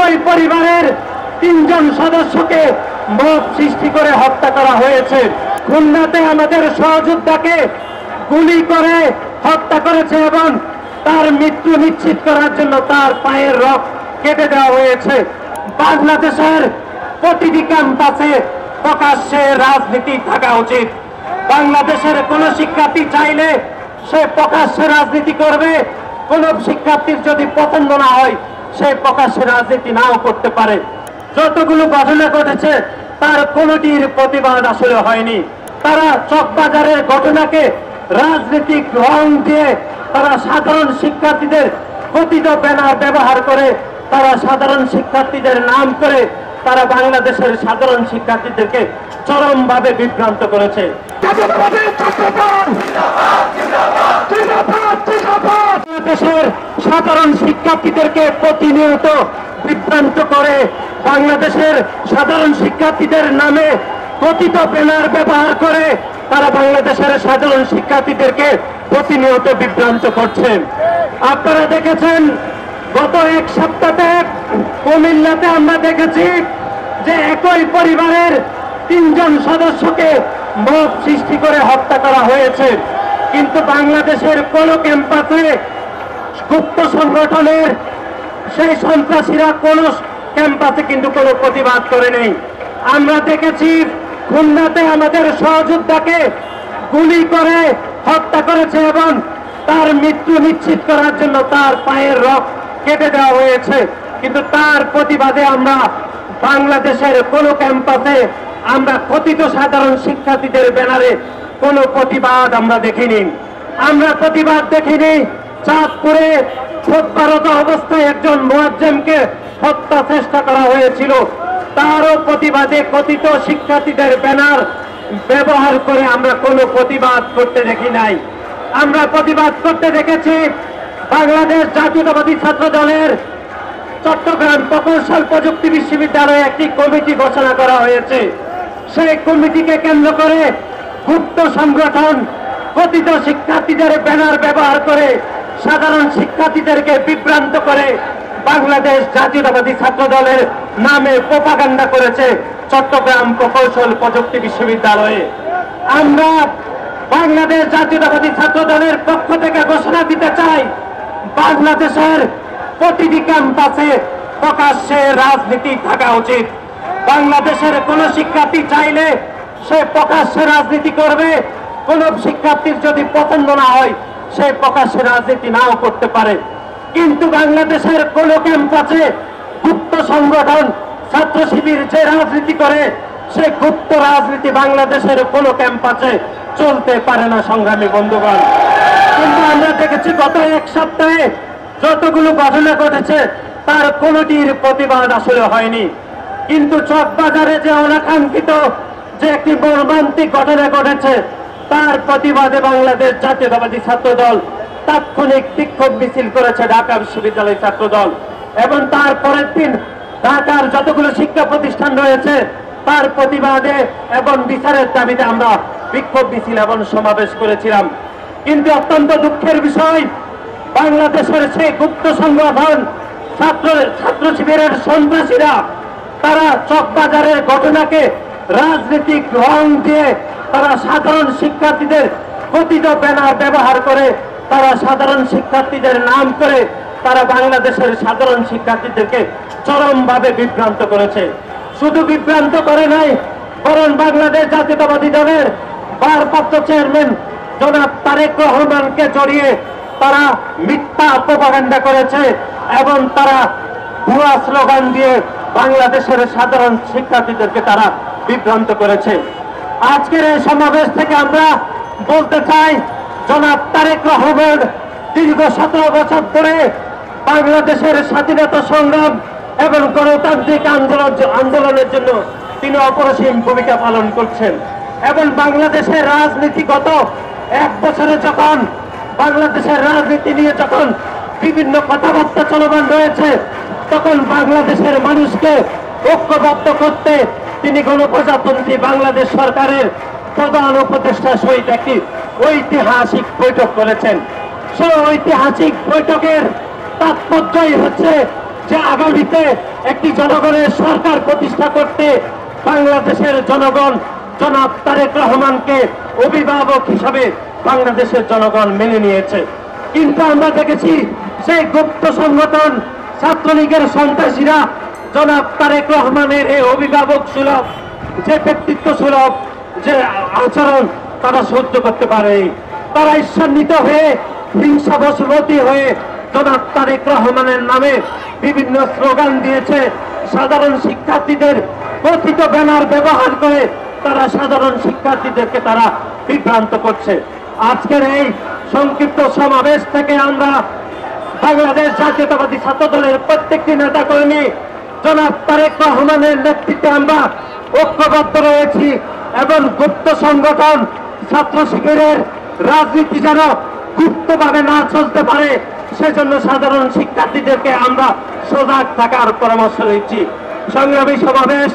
একই পরিবারের 3 জন সদস্যকে মব সৃষ্টি করে হত্যা করা হয়েছে। খুলনাতে আমাদের সহযোদ্ধাকে গুলি করে হত্যা করেছে এবং তার মৃত্যু নিশ্চিত করার জন্য তার পায়ের রক কেটে দেওয়া হয়েছে। বাংলাদেশের প্রতিটি ক্যাম্পাসে প্রকাশ্যে রাজনীতি থাকা উচিত। বাংলাদেশের কোন শিক্ষার্থী চাইলে সে প্রকাশ্যে রাজনীতি করবে, কোন শিক্ষার্থীর যদি পছন্দ না হয় সে প্রকাশ্যে রাজনীতি নাও করতে পারে। যতগুলো ঘটনা ঘটেছে তার কোনটির প্রতিবাদ আসলে হয়নি। তারা চকবাজারের ঘটনাকে রাজনৈতিক রং দিয়ে তারা সাধারণ শিক্ষার্থীদের কথিত ব্যানার ব্যবহার করে, তারা সাধারণ শিক্ষার্থীদের নাম করে তারা বাংলাদেশের সাধারণ শিক্ষার্থীদেরকে চরমভাবে বিভ্রান্ত করেছে। বাংলাদেশের সাধারণ শিক্ষার্থীদেরকে প্রতিনিয়ত বিভ্রান্ত করে বাংলাদেশের সাধারণ শিক্ষার্থীদের নামে কথিত ব্যানার ব্যবহার করে তারা বাংলাদেশের সাধারণ শিক্ষার্থীদেরকে প্রতিনিয়ত বিভ্রান্ত করছেন। আপনারা দেখেছেন গত এক সপ্তাহে কুমিল্লাতে আমরা দেখেছি যে একই পরিবারের 3 জন সদস্যকে মব সৃষ্টি করে হত্যা করা হয়েছে। কিন্তু বাংলাদেশের কোন ক্যাম্পাসে গুপ্ত সংগঠনের সেই সন্ত্রাসীরা কোন ক্যাম্পাসে কিন্তু কোনো প্রতিবাদ করে নেই। আমরা দেখেছি খুলনাতে আমাদের সহযোদ্ধাকে গুলি করে হত্যা করেছে এবং তার মৃত্যু নিশ্চিত করার জন্য তার পায়ের রক কেটে দেওয়া হয়েছে। কিন্তু তার প্রতিবাদে আমরা বাংলাদেশের কোন ক্যাম্পাসে আমরা কথিত সাধারণ শিক্ষার্থীদের ব্যানারে কোনো প্রতিবাদ আমরা দেখিনি। আমরা প্রতিবাদ দেখিনি চাঁদপুরে খোদবারত অবস্থায় একজন মুয়াজ্জিমকে হত্যা চেষ্টা করা হয়েছিল, তারও প্রতিবাদে কথিত শিক্ষার্থীদের ব্যানার ব্যবহার করে আমরা কোনো প্রতিবাদ করতে দেখি নাই। আমরা প্রতিবাদ করতে দেখেছি বাংলাদেশ জাতীয়তাবাদী ছাত্র দলের চট্টগ্রাম প্রকৌশল প্রযুক্তি বিশ্ববিদ্যালয়ে একটি কমিটি ঘোষণা করা হয়েছে। সেই কমিটিকে কেন্দ্র করে গুপ্ত সংগঠন কথিত শিক্ষার্থীদের ব্যানার ব্যবহার করে সাধারণ শিক্ষার্থীদেরকে বিভ্রান্ত করে বাংলাদেশ জাতীয়তাবাদী ছাত্র দলের নামে প্রোপাগান্ডা করেছে চট্টগ্রাম প্রকৌশল প্রযুক্তি বিশ্ববিদ্যালয়ে। আমরা বাংলাদেশ জাতীয়তাবাদী ছাত্র দলের পক্ষ থেকে ঘোষণা দিতে চাই, বাংলাদেশের প্রতিটি ক্যাম্পাসে প্রকাশ্যে রাজনীতি থাকা উচিত। বাংলাদেশের কোন শিক্ষার্থী চাইলে সে প্রকাশ্যে রাজনীতি করবে, কোন শিক্ষার্থীর যদি পছন্দ না হয় সে প্রকাশ্যে রাজনীতি নাও করতে পারে। কিন্তু বাংলাদেশের কোন ক্যাম্পাসে গুপ্ত সংগঠন ছাত্র শিবির যে রাজনীতি করে সে গুপ্ত রাজনীতি বাংলাদেশের কোন ক্যাম্পাসে চলতে পারে না সংগ্রামী বন্ধুগণ। কিন্তু আমরা দেখেছি গত এক সপ্তাহে যতগুলো ঘটনা ঘটেছে তার কোনটির প্রতিবাদ আসলে হয়নি। কিন্তু চকবাজারে যে অনাকাঙ্ক্ষিত যে একটি মর্মান্তিক ঘটনা ঘটেছে তার প্রতিবাদে বাংলাদেশ জাতীয়তাবাদী ছাত্র দল তাৎক্ষণিক বিক্ষোভ মিছিল করেছে ঢাকা বিশ্ববিদ্যালয় ছাত্র দল, এবং তার পরের দিন ঢাকার যতগুলো শিক্ষা প্রতিষ্ঠান রয়েছে তার প্রতিবাদে এবং বিচারের দাবিতে আমরা বিক্ষোভ মিছিল এবং সমাবেশ করেছিলাম। কিন্তু অত্যন্ত দুঃখের বিষয়, বাংলাদেশের সেই গুপ্ত সংগঠন ছাত্র শিবিরের সন্ত্রাসীরা তারা চকবাজারের ঘটনাকে রাজনৈতিক রং দিয়ে তারা সাধারণ শিক্ষার্থীদের কথিত ব্যানার ব্যবহার করে তারা সাধারণ শিক্ষার্থীদের নাম করে তারা বাংলাদেশের সাধারণ শিক্ষার্থীদেরকে চরমভাবে বিভ্রান্ত করেছে। শুধু বিভ্রান্ত করে নাই, বরং বাংলাদেশ জাতীয়তাবাদী দলের ভারপ্রাপ্ত চেয়ারম্যান জনাব তারেক রহমানকে জড়িয়ে তারা মিথ্যা প্রোপাগান্ডা করেছে এবং তারা ভুয়া স্লোগান দিয়ে বাংলাদেশের সাধারণ শিক্ষার্থীদেরকে তারা বিভ্রান্ত করেছে। আজকের এই সমাবেশ থেকে আমরা বলতে চাই, জনাব তারেক রহমান দীর্ঘ 17 বছর ধরে বাংলাদেশের স্বাধীনতা সংগ্রাম এবং গণতান্ত্রিক আন্দোলনের জন্য তিনি অপরিসীম ভূমিকা পালন করছেন, এবং বাংলাদেশের রাজনীতিগত 1 বছরে যখন বাংলাদেশের রাজনীতি নিয়ে যখন বিভিন্ন কথাবার্তা চলমান রয়েছে তখন বাংলাদেশের মানুষকে ঐক্যবদ্ধ করতে তিনি গণপ্রজাতন্ত্রী বাংলাদেশ সরকারের প্রধান উপদেষ্টার সহিত একটি ঐতিহাসিক বৈঠক করেছেন। সেই ঐতিহাসিক বৈঠকের তাৎপর্যই হচ্ছে যে আগামীতে একটি জনগণের সরকার প্রতিষ্ঠা করতে বাংলাদেশের জনগণ জনাব তারেক রহমানকে অভিভাবক হিসাবে বাংলাদেশের জনগণ মেনে নিয়েছে। কিন্তু আমরা দেখেছি সেই গুপ্ত সংগঠন ছাত্রলীগের সন্ত্রাসীরা জনাব তারেক রহমানের এই অভিভাবক সুলভ যে ব্যক্তিত্ব সুলভ যে আচরণ তারা সহ্য করতে পারে। তারা ঈর্ষান্বিত হয়ে হিংসা বশবর্তী হয়ে জনাব তারেক রহমানের নামে বিভিন্ন স্লোগান দিয়েছে। সাধারণ শিক্ষার্থীদের কথিত ব্যানার ব্যবহার করে তারা সাধারণ শিক্ষার্থীদেরকে তারা বিভ্রান্ত করছে। আজকের এই সংক্ষিপ্ত সমাবেশ থেকে আমরা বাংলাদেশ জাতীয়তাবাদী ছাত্র দলের প্রত্যেকটি নেতা কর্মী জনাব তারেক রহমানের নেতৃত্বে আমরা ঐক্যবদ্ধ রয়েছি এবং গুপ্ত সংগঠন ছাত্র শিবিরের রাজনীতি যেন গুপ্তভাবে না চলতে পারে সেজন্য সাধারণ শিক্ষার্থীদেরকে আমরা সজাগ থাকার পরামর্শ দিচ্ছি। সংগ্রামী সমাবেশ